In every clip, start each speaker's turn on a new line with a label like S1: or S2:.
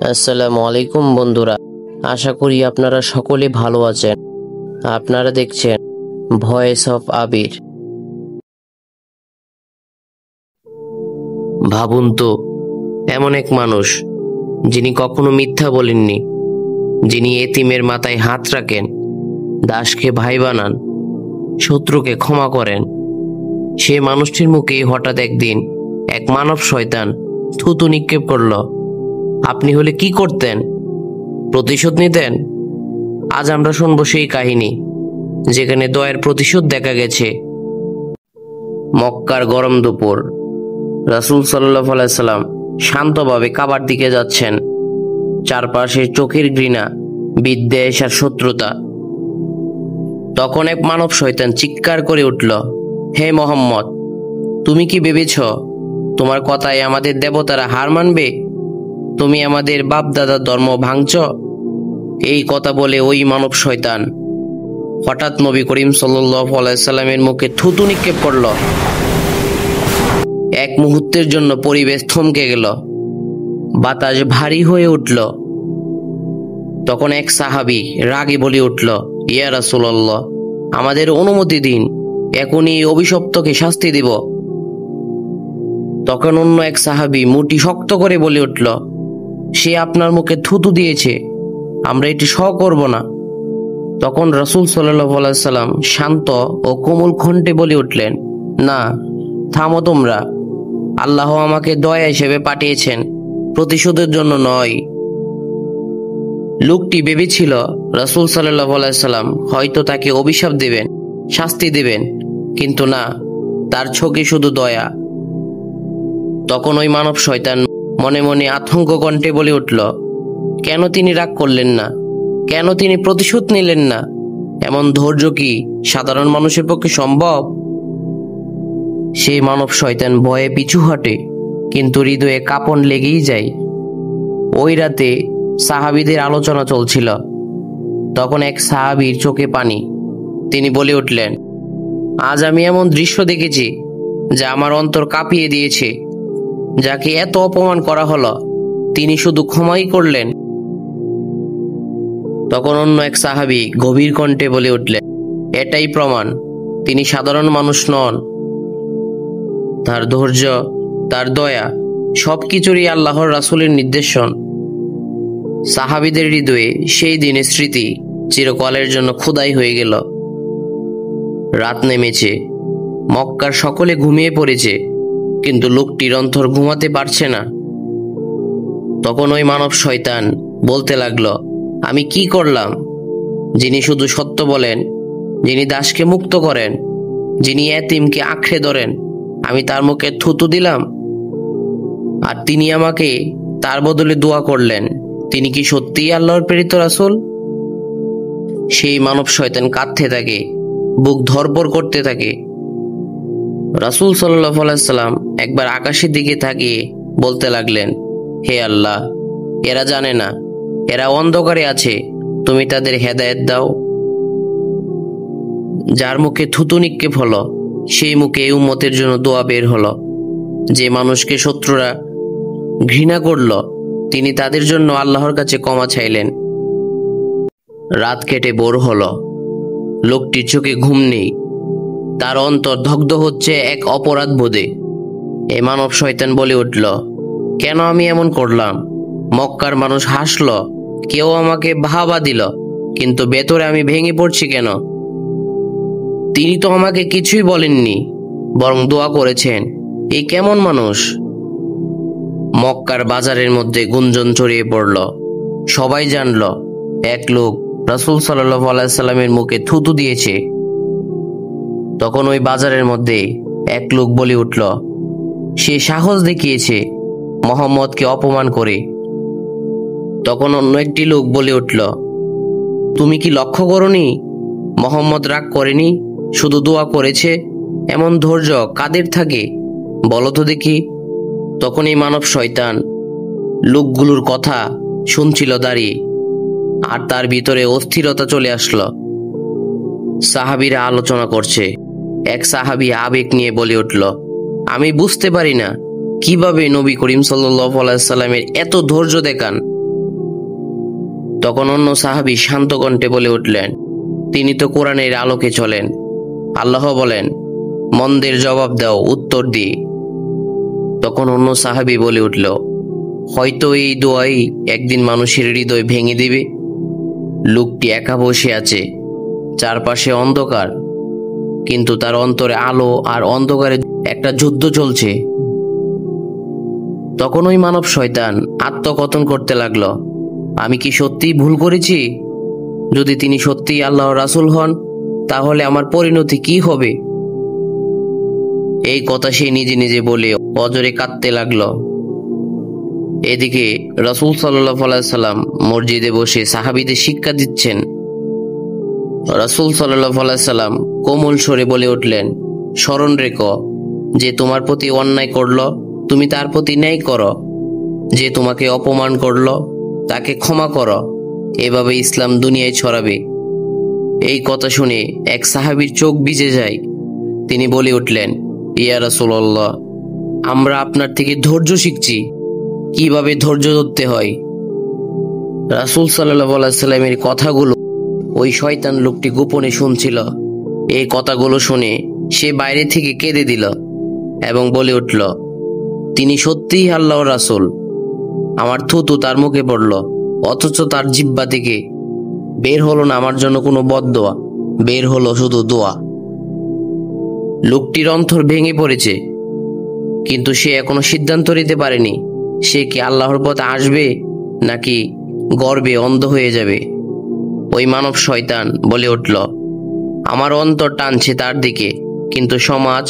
S1: আসসালামু আলাইকুম বন্ধুরা, আশা করি আপনারা সকলে ভালো আছেন। আপনারা দেখছেন ভয়েস অফ আবির। ভাবুন তো, এমন এক মানুষ যিনি কখনো মিথ্যা বলেননি, যিনি এতিমের মাথায় হাত রাখেন, দাসকে ভাই বানান, শত্রুকে ক্ষমা করেন। সে মানুষটির মুখে হঠাৎ একদিন এক মানব শয়তান থুতু নিক্ষেপ করল। আপনি হলে কি করতেন? প্রতিশোধ নিতেন? আজ আমরা শুনবো সেই কাহিনী যেখানে দয়ার প্রতিশোধ দেখা গেছে। মক্কার গরম দুপুর, রাসূল সাল্লাল্লাহু আলাইহি সাল্লাম শান্তভাবে কাবার দিকে যাচ্ছেন। চারপাশে চোখের ঘৃণা, বিদ্বেষ আর শত্রুতা। তখন এক মানব শয়তান চিৎকার করে উঠল, হে মোহাম্মদ, তুমি কি ভেবেছ তোমার কথায় আমাদের দেবতারা হার মানবে? তুমি আমাদের বাপ দাদার ধর্ম ভাঙছ? এই কথা বলে ওই মানব শয়তান হঠাৎ নবী করিম সাল্লাল্লাহু আলাইহি সাল্লামের মুখে থুতু নিক্ষেপ করল। এক মুহূর্তের জন্য পরিবেশ থমকে গেল, বাতাস ভারী হয়ে উঠল। তখন এক সাহাবী রাগে বলে উঠল, ইয়া রাসূলুল্লাহ, আমাদের অনুমতি দিন, এখনই অভিশপ্তকে শাস্তি দিব। তখন অন্য এক সাহাবী মুঠি শক্ত করে বলে উঠল, সে আপনার মুখে থুতু দিয়েছে, আমরা এটি সহ করব না। তখন রাসূল সাল্লাল্লাহু আলাইহি সাল্লাম শান্ত ও কোমল কণ্ঠে বলে উঠলেন, না, থামো তোমরা। আল্লাহ আমাকে দয়া হিসেবে পাঠিয়েছেন, প্রতিশোধের জন্য নয়। লোকটি ভেবেছিল রাসূল সাল্লাল্লাহু আলাইহি সাল্লাম হয়তো তাকে অভিশাপ দেবেন, শাস্তি দেবেন, কিন্তু না, তার চোখে শুধু দয়া। তখন ওই মানব শয়তান মনে মনে আতঙ্ক কণ্ঠে বলে উঠল, কেন তিনি রাগ করলেন না? কেন তিনি প্রতিশোধ নিলেন না? এমন ধৈর্য কি সাধারণ মানুষের পক্ষে সম্ভব? সেই মানব শয়তান ভয়ে পিছু হটে, কিন্তু হৃদয়ে কাঁপন লেগেই যায়। ওই রাতে সাহাবীদের আলোচনা চলছিল। তখন এক সাহাবীর চোখে পানি। তিনি বলে উঠলেন, আজ আমি এমন দৃশ্য দেখেছি যা আমার অন্তর কাঁপিয়ে দিয়েছে। যাকে এত অপমান করা হলো, তিনি শুধু ক্ষমাই করলেন। তখন অন্য এক সাহাবী গভীর কণ্ঠে বলে উঠলেন, এটাই প্রমাণ তিনি সাধারণ মানুষ নন। তার ধৈর্য, তার দয়া সবকিছুরই আল্লাহর রাসূলের নির্দেশন। সাহাবীদের হৃদয়ে সেই দিনের স্মৃতি চিরকালের জন্য খোদাই হয়ে গেল। রাত নেমেছে, মক্কার সকলে ঘুমিয়ে পড়েছে, কিন্তু লোকটির অন্তর ঘুমাতে পারছে না। তখন ওই মানব শয়তান বলতে লাগলো, আমি কি করলাম? যিনি শুধু সত্য বলেন, যিনি দাসকে মুক্ত করেন, যিনি এতিমকে আঁকড়ে ধরেন, আমি তার মুখে থুতু দিলাম? আর তিনি আমাকে তার বদলে দোয়া করলেন। তিনি কি সত্যিই আল্লাহর প্রেরিত রাসূল? সেই মানব শয়তান কাঁদতে থাকে, বুক ধড়ফড় করতে থাকে। রাসূল সাল্লাল্লাহু আলাইহি সাল্লাম একবার আকাশের দিকে তাকিয়ে বলতে লাগলেন, হে আল্লাহ, এরা জানে না, এরা অন্ধকারে আছে, তুমি তাদের হেদায়েত দাও। যার মুখে থুতু নিক্ষেপ হলো, সেই মুখে এই উম্মতের জন্য দোয়া বের হলো। যে মানুষকে শত্রুরা ঘৃণা করল, তিনি তাদের জন্য আল্লাহর কাছে ক্ষমা চাইলেন। রাত কেটে ভোর হলো। লোকটির চোখে ঘুম নেই, তার অন্তর দগ্ধ হচ্ছে এক অপরাধ বোধে। এ মানব শয়তান বলে উঠল, কেন আমি এমন করলাম? মক্কার মানুষ হাসল, কেউ আমাকে বাহবা দিল, কিন্তু ভেতরে আমি ভেঙে পড়ছি কেন? তিনি তো আমাকে কিছুই বলেননি, বরং দোয়া করেছেন। এই কেমন মানুষ? মক্কার বাজারের মধ্যে গুঞ্জন ছড়িয়ে পড়ল। সবাই জানল এক লোক রাসূল সাল্লাল্লাহু আলাইহি সাল্লামের মুখে থুতু দিয়েছে। তখন ওই বাজারের মধ্যে এক লোক বলে উঠল, সে সাহস দেখিয়েছে মুহাম্মদকে অপমান করে। তখন অন্য একটি লোক বলে উঠল, তুমি কি লক্ষ্য করনি মুহাম্মদ রাগ করেনি, শুধু দোয়া করেছে? এমন ধৈর্য কাদের থাকে বলো তো দেখি? তখন এই মানব শয়তান লোকগুলোর কথা শুনছিল দাঁড়িয়ে, আর তার ভিতরে অস্থিরতা চলে আসলো। সাহাবীরা আলোচনা করছে। এক সাহাবী আবেগ নিয়ে বলে উঠল, আমি বুঝতে পারি না কিভাবে নবী করিম সাল্লাল্লাহু আলাইহি সাল্লামের এত ধৈর্য দেখান। তখন অন্য সাহাবী শান্ত কণ্ঠে বলে উঠলেন, তিনি তো কোরআনের আলোকে চলেন। আল্লাহ বলেন, মন্দের জবাব দাও উত্তর দিয়ে। তখন অন্য সাহাবী বলে উঠল, হয়তো এই দোয়াই একদিন মানুষের হৃদয় ভেঙে দিবে। লোকটি একা বসে আছে, চারপাশে অন্ধকার, কিন্তু তার অন্তরে আলো আর অন্ধকারে একটা যুদ্ধ চলছে। তখন ওই মানব শয়তান আত্মকথন করতে লাগলো, আমি কি সত্যিই ভুল করেছি? যদি তিনি সত্যিই আল্লাহর রাসূল হন, তাহলে আমার পরিণতি কি হবে? এই কথা সে নিজে নিজে বলে অজরে কাঁদতে লাগলো। এদিকে রাসূল সাল্লাল্লাহু আলাইহি সাল্লাম মসজিদে বসে সাহাবীদের শিক্ষা দিচ্ছেন। রাসূল সাল্লাল্লাহু আলাইহি সাল্লাম কোমল স্বরে বলে উঠলেন, স্মরণ রেখো, যে তোমার প্রতি অন্যায় করলো তুমি তার প্রতি ন্যায় করো, যে তোমাকে অপমান করলো তাকে ক্ষমা করো। এভাবে ইসলাম দুনিয়ায় ছড়াবে। এই কথা শুনে এক সাহাবীর চোখ ভিজে যায়। তিনি বলে উঠলেন, ইয়া রাসূলুল্লাহ, আমরা আপনার থেকে ধৈর্য শিখছি, কিভাবে ধৈর্য ধরতে হয়। রাসূল সাল্লাল্লাহু আলাইহি সাল্লামের কথাগুলো ওই শয়তান লোকটি গোপনে শুনছিল। এই কথাগুলো শুনে সে বাইরে থেকে কেঁদে দিল এবং বলে উঠল, তিনি সত্যিই আল্লাহর রাসূল। আমার থুতু তার মুখে পড়ল, অথচ তার জিহ্বা থেকে বের হলো না আমার জন্য কোনো বদদোয়া, বের হলো শুধু দোয়া। লোকটির অন্তর ভেঙে পড়েছে, কিন্তু সে এখনো সিদ্ধান্ত নিতে পারেনি সে কি আল্লাহর পথে আসবে নাকি গর্বে অন্ধ হয়ে যাবে। ওই মানব শয়তান বলে উঠল, আমার অন্তর টানছে তার দিকে, কিন্তু সমাজ,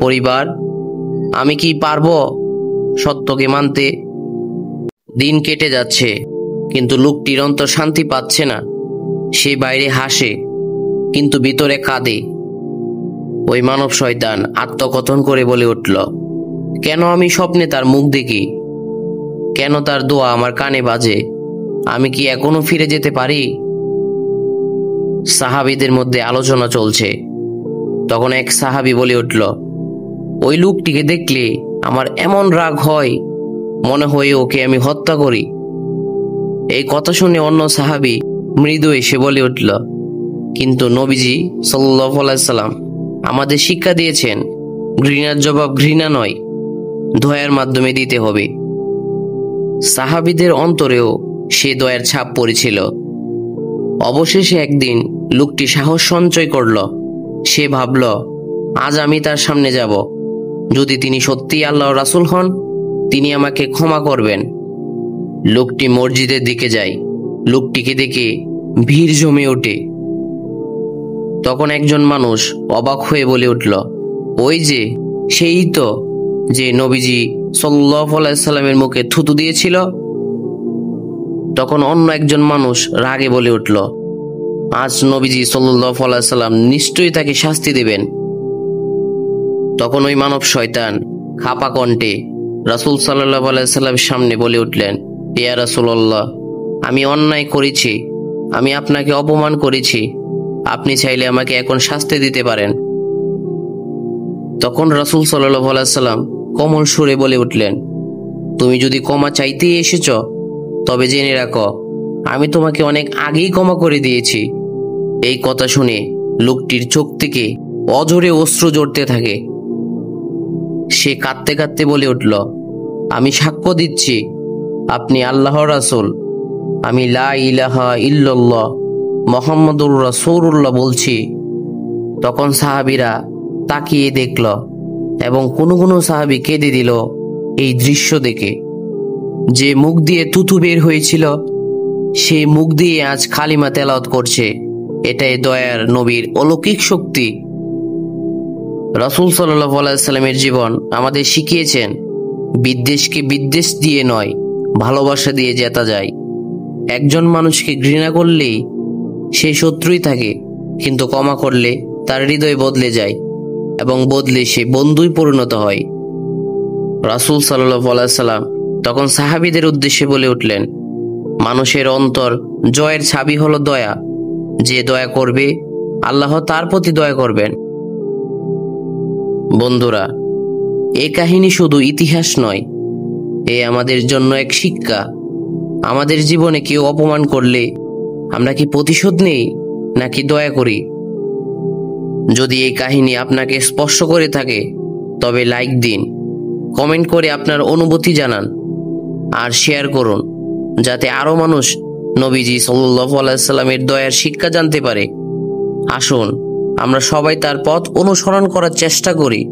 S1: পরিবার, আমি কি পারবো সত্যকে মানতে? দিন কেটে যাচ্ছে, কিন্তু লোকটির অন্তর শান্তি পাচ্ছে না। সে বাইরে হাসে, কিন্তু ভিতরে কাঁদে। ওই মানব শয়তান আত্মকথন করে বলে উঠল, কেন আমি স্বপ্নে তার মুখ দেখি? কেন তার দোয়া আমার কানে বাজে? আমি কি এখনো ফিরে যেতে পারি? সাহাবীদের মধ্যে আলোচনা চলছে। তখন এক সাহাবী বলে উঠল, ওই লোকটিকে দেখলে আমার এমন রাগ হয়, মনে হয় ওকে আমি হত্যা করি। এই কথা শুনে অন্য সাহাবী মৃদু এসে বলে উঠল, কিন্তু নবীজি সাল্লাল্লাহু আলাইহি সাল্লাম আমাদের শিক্ষা দিয়েছেন, ঘৃণার জবাব ঘৃণা নয়, দয়ার মাধ্যমে দিতে হবে। সাহাবীদের অন্তরেও সে দয়ার ছাপ পড়েছিল। অবশেষে একদিন লোকটি সাহস সঞ্চয় করল। সে ভাবল, আজ আমি তার সামনে যাব। যদি তিনি সত্যিই আল্লাহর রাসূল হন, তিনি আমাকে ক্ষমা করবেন। লোকটি মসজিদের দিকে যায়। লোকটিকে দেখে ভিড় জমে ওঠে। তখন একজন মানুষ অবাক হয়ে বলে উঠল, ওই যে, সেই তো যে নবীজি সাল্লাল্লাহু আলাইহি সাল্লামের মুখে থুতু দিয়েছিল। তখন অন্য একজন মানুষ রাগে বলে উঠল, আজ নবীজি সাল্লাল্লাহু আলাইহি সাল্লাম নিশ্চয়ই তাকে শাস্তি দেবেন। তখন ওই মানব শয়তান খাপা কণ্ঠে রাসূল সাল্লাল্লাহু আলাইহি সাল্লামের সামনে বলে উঠলেন, ইয়া রাসূলুল্লাহ, আমি অন্যায় করেছি, আমি আপনাকে অপমান করেছি, আপনি চাইলে আমাকে এখন শাস্তি দিতে পারেন। তখন রাসূল সাল্লাল্লাহু আলাইহি সাল্লাম কোমল সুরে বলে উঠলেন, তুমি যদি ক্ষমা চাইতেই এসেছ, তবে জেনে রাখো আমি তোমাকে অনেক আগেই ক্ষমা করে দিয়েছি। এই কথা শুনে লোকটির চোখ থেকে অঝরে অশ্রু ঝরতে থাকে। সে কাঁদতে কাঁদতে বলে উঠল, আমি সাক্ষ্য দিচ্ছি আপনি আল্লাহর রাসূল। আমি লা ইলাহা ইল্লাল্লাহ মুহাম্মাদুর রাসূলুল্লাহ বলছি। তখন সাহাবীরা তাকিয়ে দেখল এবং কোনো কোনো সাহাবী কেঁদে দিল এই দৃশ্য দেখে। যে মুখ দিয়ে থুথু বের হয়েছিল, সেই মুখ দিয়ে আজ কালিমা তেলাওয়াত করছে। এটাই দয়ার নবীর অলৌকিক শক্তি। রাসূল সাল্লাল্লাহু আলাইহি সাল্লামের জীবন আমাদের শিখিয়েছেন, বিদ্বেষকে বিদ্বেষ দিয়ে নয়, ভালোবাসা দিয়ে জেতা যায়। একজন মানুষকে ঘৃণা করলেই সে শত্রুই থাকে, কিন্তু ক্ষমা করলে তার হৃদয় বদলে যায় এবং বদলে সে বন্ধুই পরিণত হয়। রাসূল সাল্লাল্লাহু আলাইহি সাল্লাম তখন সাহাবীদের উদ্দেশ্যে বলে উঠলেন, মানুষের অন্তর জয়ের চাবি হলো দয়া। যে দয়া করবে, আল্লাহ তার প্রতি দয়া করবেন। বন্ধুরা, এই কাহিনী শুধু ইতিহাস নয়, এ আমাদের জন্য এক শিক্ষা। আমাদের জীবনে কেউ অপমান করলে আমরা কি প্রতিশোধ নেই নাকি দয়া করি? যদি এই কাহিনী আপনাকে স্পর্শ করে থাকে তবে লাইক দিন, কমেন্ট করে আপনার অনুভূতি জানান আর শেয়ার করুন, যাতে আরো মানুষ নবীজি সাল্লাল্লাহু আলাইহি সাল্লামের দয়ার শিক্ষা জানতে পারে। আসুন আমরা সবাই তার পথ অনুসরণ করার চেষ্টা করি।